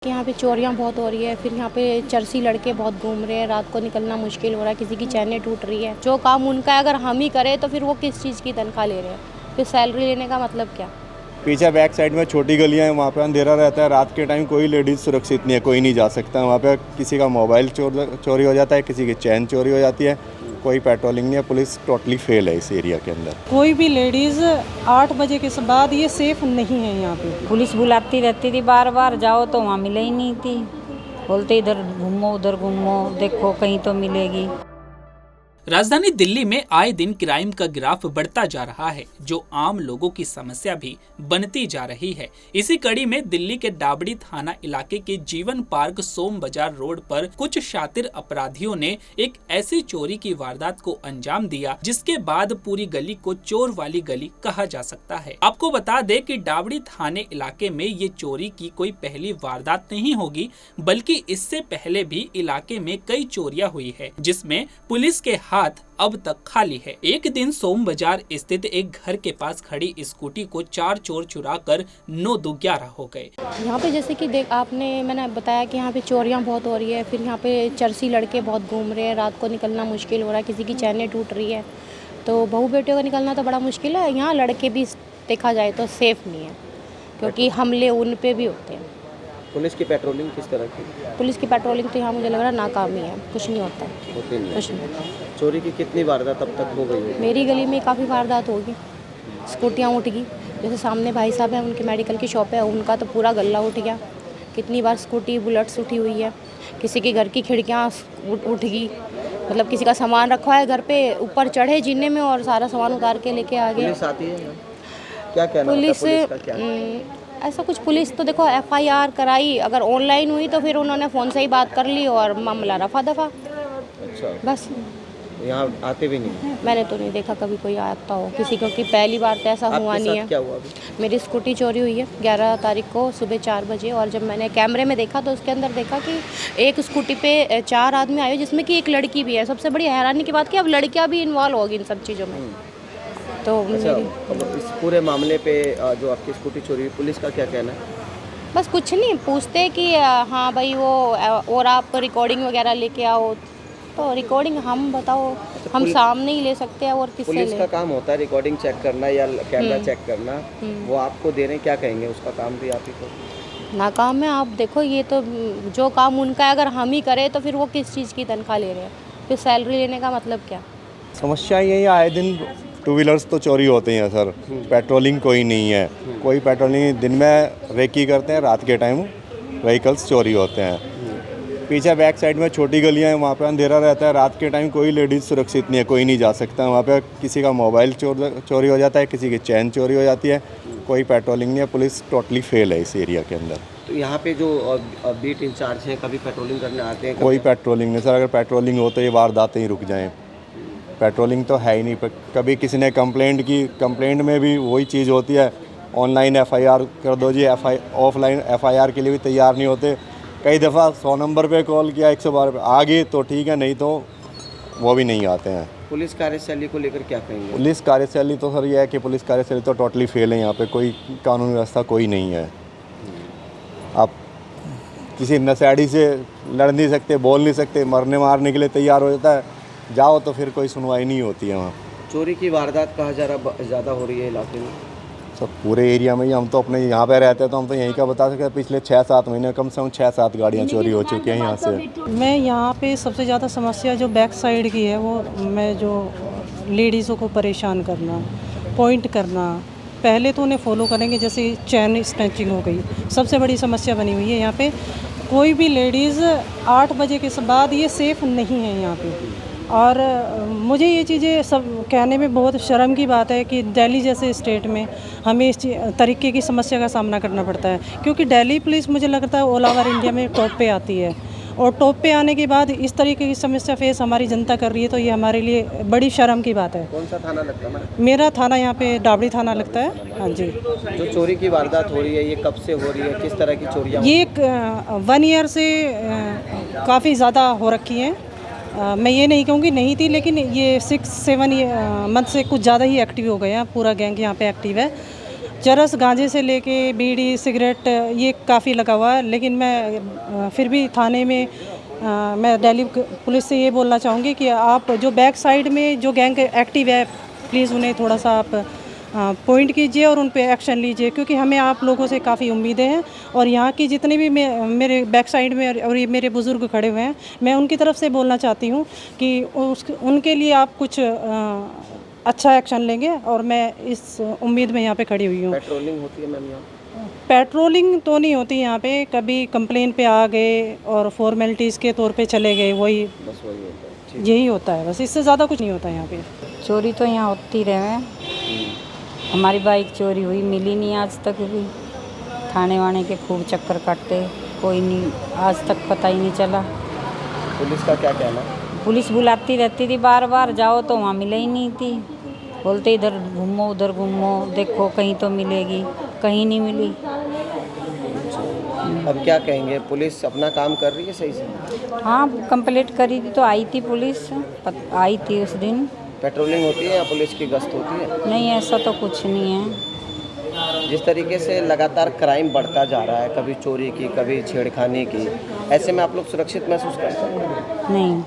यहाँ पे चोरियाँ बहुत हो रही है, फिर यहाँ पे चरसी लड़के बहुत घूम रहे हैं, रात को निकलना मुश्किल हो रहा है, किसी की चैनें टूट रही है। जो काम उनका है अगर हम ही करें तो फिर वो किस चीज़ की तनख्वाह ले रहे हैं, फिर सैलरी लेने का मतलब क्या। पीछे बैक साइड में छोटी गलियां हैं, वहाँ पे अंधेरा रहता है, रात के टाइम कोई लेडीज़ सुरक्षित नहीं है, कोई नहीं जा सकता वहाँ पे। किसी का मोबाइल चोरी हो जाता है, किसी की चैन चोरी हो जाती है, कोई पेट्रोलिंग नहीं है, पुलिस टोटली फेल है इस एरिया के अंदर। कोई भी लेडीज़ 8 बजे के बाद ये सेफ नहीं है यहाँ पे। पुलिस बुलाती रहती थी बार बार, जाओ तो वहाँ मिले ही नहीं थी, बोलते इधर घूमो उधर घूमो, देखो कहीं तो मिलेगी। राजधानी दिल्ली में आए दिन क्राइम का ग्राफ बढ़ता जा रहा है, जो आम लोगों की समस्या भी बनती जा रही है। इसी कड़ी में दिल्ली के डाबड़ी थाना इलाके के जीवन पार्क सोम बाजार रोड पर कुछ शातिर अपराधियों ने एक ऐसी चोरी की वारदात को अंजाम दिया, जिसके बाद पूरी गली को चोर वाली गली कहा जा सकता है। आपको बता दें कि डाबड़ी थाने इलाके में ये चोरी की कोई पहली वारदात नहीं होगी, बल्कि इससे पहले भी इलाके में कई चोरियां हुई है, जिसमें पुलिस के हाथ अब तक खाली है। एक दिन सोम बाजार स्थित एक घर के पास खड़ी स्कूटी को 4 चोर चुरा कर 9 दो 11 हो गए। यहाँ पे जैसे कि मैंने बताया कि यहाँ पे चोरियाँ बहुत हो रही है, फिर यहाँ पे चरसी लड़के बहुत घूम रहे हैं, रात को निकलना मुश्किल हो रहा है, किसी की चैनें टूट रही है, तो बहू बेटियों का निकलना तो बड़ा मुश्किल है। यहाँ लड़के भी देखा जाए तो सेफ नहीं है, क्योंकि हमले उन पे भी होते हैं। पुलिस की पेट्रोलिंग किस तरह की? पुलिस की पेट्रोलिंग तो यहाँ मुझे लग रहा है नाकामी है, कुछ नहीं होता है, होती नहीं कुछ नहीं। है। चोरी की कितनी वारदात अब तक हो गई है? मेरी गली में काफ़ी वारदात होगी, स्कूटियाँ उठ गई। जैसे सामने भाई साहब हैं, उनकी मेडिकल की शॉप है, उनका तो पूरा गल्ला उठ गया। कितनी बार स्कूटी बुलेट्स उठी हुई है, किसी के घर की खिड़कियाँ उठ गई, मतलब किसी का सामान रखा है घर पे, ऊपर चढ़े जीने में और सारा सामान उतार के लेके आ गए। पुलिस आती है यहाँ? क्या कहना होता है पुलिस का? क्या ऐसा कुछ पुलिस तो देखो FIR कराई, अगर ऑनलाइन हुई तो फिर उन्होंने फ़ोन से ही बात कर ली और मामला रफा दफा। अच्छा, बस यहाँ आते भी नहीं? मैंने तो नहीं देखा कभी कोई आता हो किसी को, कि पहली बार तो ऐसा हुआ नहीं है। क्या हुआ अभी? मेरी स्कूटी चोरी हुई है 11 तारीख को सुबह 4 बजे, और जब मैंने कैमरे में देखा तो उसके अंदर देखा कि एक स्कूटी पे 4 आदमी आए, जिसमें कि एक लड़की भी है। सबसे बड़ी हैरानी की बात कि अब लड़कियाँ भी इन्वॉल्व होगी इन सब चीज़ों में। तो अच्छा, अब इस पूरे मामले पे जो आपकी स्कूटी चोरी हुई, पुलिस का क्या कहना है? बस कुछ नहीं पूछते कि हाँ भाई वो और आप रिकॉर्डिंग वगैरह लेके आओ, तो रिकॉर्डिंग हम बताओ, हम सामने ही ले सकते हैं और किससे ले। पुलिस का काम होता है रिकॉर्डिंग चेक करना या कैमरा चेक करना, वो आपको दे रहे हैं, क्या कहेंगे? उसका काम भी आप ही को नाकाम है। आप देखो, ये तो जो काम उनका है अगर हम ही करें तो फिर वो किस चीज़ की तनख्वाह ले रहे हैं, फिर सैलरी लेने का मतलब क्या। समस्या यही आए दिन टू व्हीलर्स तो चोरी होते हैं सर, पेट्रोलिंग कोई नहीं है, कोई पेट्रोलिंग। दिन में रेकी करते हैं, रात के टाइम व्हीकल्स चोरी होते हैं। पीछे बैक साइड में छोटी गलियां हैं, वहाँ पे अंधेरा रहता है, रात के टाइम कोई लेडीज़ सुरक्षित नहीं है, कोई नहीं जा सकता वहाँ पे। किसी का मोबाइल चोरी हो जाता है, किसी की चैन चोरी हो जाती है, कोई पेट्रोलिंग नहीं है, पुलिस टोटली फेल है इस एरिया के अंदर। तो यहाँ पे जो बीट इंचार्ज हैं, कभी पेट्रोलिंग करने आते हैं? कोई पेट्रोलिंग नहीं सर, अगर पेट्रोलिंग हो तो ये वारदातें ही रुक जाएँ। पेट्रोलिंग तो है ही नहीं। कभी किसी ने कंप्लेंट की, कंप्लेंट में भी वही चीज़ होती है, ऑनलाइन FIR कर दो जी, ऑफलाइन FIR के लिए भी तैयार नहीं होते। कई दफ़ा 100 नंबर पे कॉल किया, 112 पे आ गए तो ठीक है, नहीं तो वो भी नहीं आते हैं। पुलिस कार्यशैली को लेकर क्या कहेंगे? पुलिस कार्यशैली तो सर ये है कि पुलिस कार्यशैली तो टोटली फेल है, यहाँ पे कोई कानून व्यवस्था कोई नहीं है। आप किसी नशेड़ी से लड़ नहीं सकते, बोल नहीं सकते, मरने मारने के लिए तैयार हो जाता है, जाओ तो फिर कोई सुनवाई नहीं होती है वहाँ। चोरी की वारदात कहाँ ज़्यादा हो रही है इलाके में? सब पूरे एरिया में ही। हम तो अपने यहाँ पे रहते हैं तो हम तो यहीं का बता सकते हैं, पिछले 6-7 महीने कम से कम 6-7 गाड़ियाँ चोरी हो चुकी हैं यहाँ से। मैं यहाँ पे सबसे ज़्यादा समस्या जो बैक साइड की है, वो मैं जो लेडीज़ों को परेशान करना, पॉइंट करना, पहले तो उन्हें फॉलो करेंगे, जैसे चैन स्नैचिंग हो गई, सबसे बड़ी समस्या बनी हुई है यहाँ पे। कोई भी लेडीज़ 8 बजे के बाद ये सेफ़ नहीं है यहाँ पे। और मुझे ये चीज़ें सब कहने में बहुत शर्म की बात है कि दिल्ली जैसे स्टेट में हमें इस तरीके की समस्या का सामना करना पड़ता है, क्योंकि दिल्ली पुलिस मुझे लगता है ऑल ओवर इंडिया में टॉप पे आती है, और टॉप पे आने के बाद इस तरीके की समस्या फेस हमारी जनता कर रही है, तो ये हमारे लिए बड़ी शर्म की बात है। कौन सा थाना लगता है मैडम? मेरा थाना यहाँ पे डाबड़ी थाना लगता है। हाँ जी। जो चोरी की वारदात हो रही है, ये कब से हो रही है, किस तरह की चोरियाँ? ये 1 ईयर से काफ़ी ज़्यादा हो रखी हैं। मैं ये नहीं कहूँगी नहीं थी, लेकिन ये 6-7 मंथ से कुछ ज़्यादा ही एक्टिव हो गए हैं। पूरा गैंग यहाँ पे एक्टिव है। चरस गांजे से लेके बीड़ी सिगरेट ये काफ़ी लगा हुआ है। लेकिन मैं फिर भी थाने में मैं दिल्ली पुलिस से ये बोलना चाहूँगी कि आप जो बैक साइड में जो गैंग एक्टिव है, प्लीज़ उन्हें थोड़ा सा आप पॉइंट कीजिए और उन पे एक्शन लीजिए, क्योंकि हमें आप लोगों से काफ़ी उम्मीदें हैं। और यहाँ की जितने भी मेरे बैक साइड में और ये मेरे बुज़ुर्ग खड़े हुए हैं, मैं उनकी तरफ से बोलना चाहती हूँ कि उनके लिए आप कुछ अच्छा एक्शन लेंगे, और मैं इस उम्मीद में यहाँ पे खड़ी हुई हूँ। पेट्रोलिंग होती है मैम यहाँ? पेट्रोलिंग तो नहीं होती यहाँ पे, कभी कंप्लेन पे आ गए और फॉर्मेलिटीज़ के तौर पे चले गए, वही बस वही होता है। ठीक। यही होता है बस, इससे ज़्यादा कुछ नहीं होता यहाँ पे। चोरी तो यहाँ होती रहे। हमारी बाइक चोरी हुई, मिली नहीं आज तक भी। थाने वाने के खूब चक्कर काटे, कोई नहीं, आज तक पता ही नहीं चला। पुलिस का क्या कहना? पुलिस बुलाती रहती थी, बार बार जाओ तो वहाँ मिले ही नहीं थी। बोलते इधर घूमो उधर घूमो, देखो कहीं तो मिलेगी, कहीं नहीं मिली। अब क्या कहेंगे, पुलिस अपना काम कर रही है सही से? हाँ, कंप्लेंट करी थी तो आई थी पुलिस, आई थी उस दिन। पेट्रोलिंग होती है या पुलिस की गश्त होती है? नहीं, ऐसा तो कुछ नहीं है। जिस तरीके से लगातार क्राइम बढ़ता जा रहा है, कभी चोरी की, कभी छेड़खानी की, ऐसे में आप लोग सुरक्षित महसूस करते हैं? नहीं।